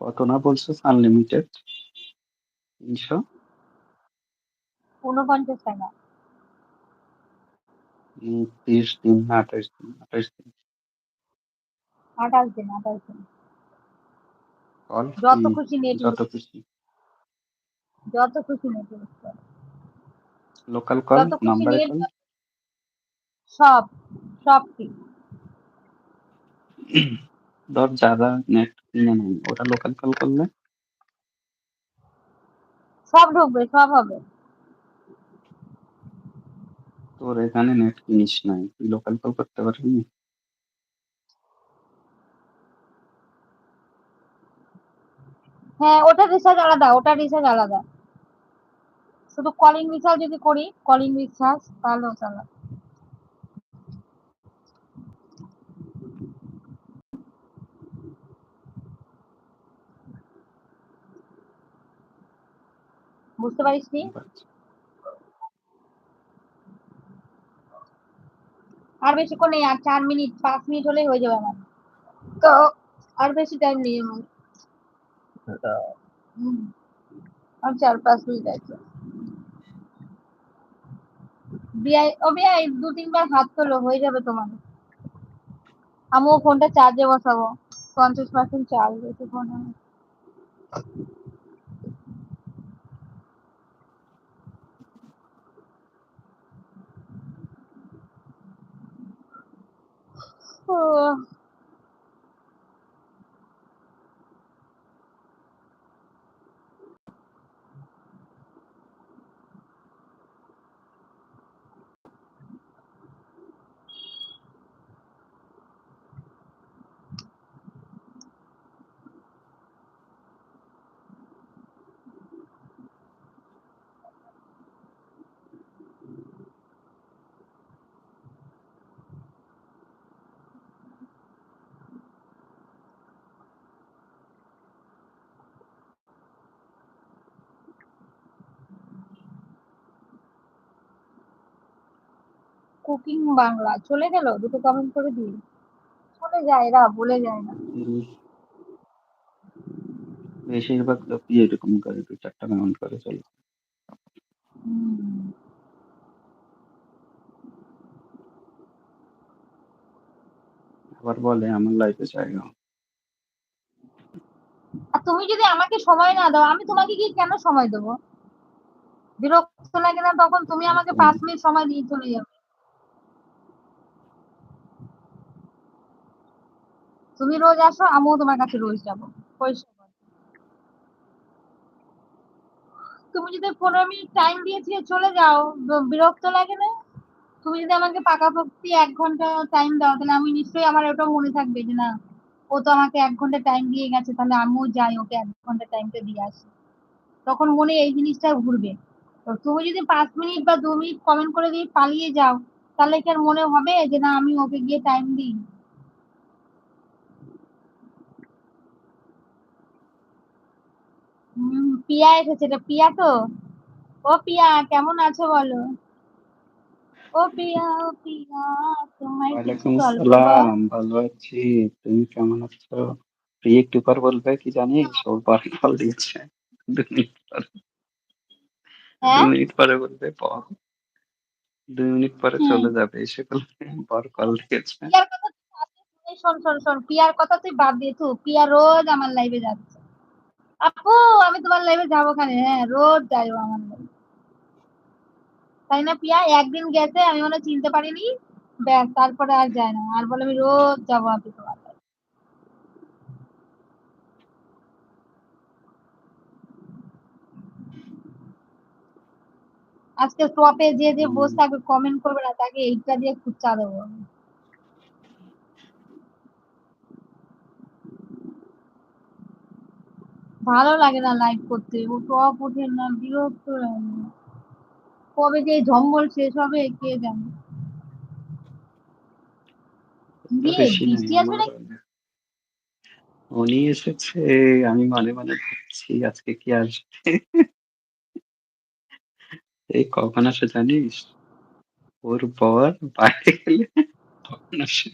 কত না বলছিস আনলিমিটেড? ৩০০? ৪৯ টাকা। ৩০ দিন না ২৮ দিন? ২৮ দিন। ২৮ দিন, ২৮ দিন। কল ফ্রি, যত খুশি নেট যত ইউজ, খুশি। যত খুশি নেট ইউজ করো। লোকাল কল, যত খুশি নাম্বারে নেট, কল। সব সব ফ্রি। ধর যারা নেট কিনে নেয় ওরা লোকাল কল করলে সব ঢুকবে, সব হবে। তোর এখানে নেট কিনিস নাই, তুই লোকাল কল করতে পারবি? হ্যাঁ, ওটা রিচার্জ আলাদা, ওটা রিচার্জ আলাদা। শুধু কলিং রিচার্জ যদি করি, কলিং রিচার্জ, তাহলে ওটা আলাদা। বুঝতে পারিসনি? আর বেশিক্ষণ নেই, আর 4 মিনিট 5 মিনিট হলেই হয়ে যাবে আমার। তো আর বেশি টাইম নেই আমার। হুম, আর 4-5 মিনিট আছে। বিআই, ও বিআই 2-3 বার হাত তোলো, হয়ে যাবে তোমার। আমিও ফোনটা চার্জে বসাবো। 50% চার্জ আছে ফোনে। ও, কুকিং বাংলা চলে গেল, দুটো কমেন্ট করে দিই। চলে যায়, এরা বলে যায় না। বেশিরভাগ লোকই এরকম করে, 2-4টা কমেন্ট করে চলে। আবার বলে আমার লাইফে জায়গা। আর তুমি যদি আমাকে সময় না দাও, আমি তোমাকে কি কেন সময় দেবো? বিরক্ত লাগে না তখন? তুমি আমাকে 5 মিনিট সময় দিয়ে চলে যাবে। তুমি রোজ আসো, আমিও তোমার কাছে রোজ যাবো। তুমি যদি 15 মিনিট টাইম দিয়েছি চলে যাও, বিরক্ত লাগে না? তুমি যদি আমাকে পাকাপোক্তি 1 ঘন্টা টাইম দাও, তাহলে আমি নিশ্চয়ই, আমার ওটা মনে থাকবে যে না, ও তো আমাকে 1 ঘন্টা টাইম দিয়ে গেছে, তাহলে আমিও যাই ওকে 1 ঘন্টা টাইমটা দিয়ে আসি। তখন মনে এই জিনিসটা ঘুরবে। তো তুমি যদি 5 মিনিট বা 2 মিনিট কমেন্ট করে দিয়ে পালিয়ে যাও, তাহলে কি আর মনে হবে যে না আমি ওকে গিয়ে টাইম দিই? পিয়া এসেছে, এটা পিয়া তো? ও পিয়া, কেমন আছো বলো? ও পিয়া, ও পিয়া, তোমায় কিছু ওয়ালাইকুম গল্প আসসালাম, ভালো আছি। তুমি কেমন আছো? প্রিয় একটু পর বলবে কি জানিস, ও বাড়ি কল দিয়েছে। 2 মিনিট পরে, দু হ্যাঁ। মিনিট পরে বলবে 2 মিনিট পরে হুম। চলে যাবে, এসে বলবে বর কল দিয়েছে। পিয়ার কথা তুই বাদ দে, শোন শোন শোন, পিয়ার কথা তুই বাদ দিয়ে, তুই পিয়া রোজ আমার লাইভে যাচ্ছে। আপু, আমি তোমার লাইভে যাবো খানে, হ্যাঁ রোজ যাই ও আমার লাইভে। তাই না পিয়া? একদিন গেছে, আমি মনে হয় চিনতে পারিনি, ব্যাস তারপরে আর যায় না, আর বলে আমি রোজ যাবো আপু তোমার live এ। আজকে টপে যে যে বসে থাকবে কমেন্ট করবে না, তাকে এইটা দিয়ে খুঁচা দেবো। ভালো লাগে না লাইভ করতে, ও টপ ওঠে না, বিরক্ত লাগে। কবে যে এই ঝম্বল শেষ হবে কে জানে। এটা দিয়ে বেশি নাই বৃষ্টি আসবে আমার। নাকি? উনি এসেছে, আমি মনে মনে ভাবছি আজকে কি আসবে। এই কখন আসে জানিস? ওর বর বাইরে গেলে তখন আসে।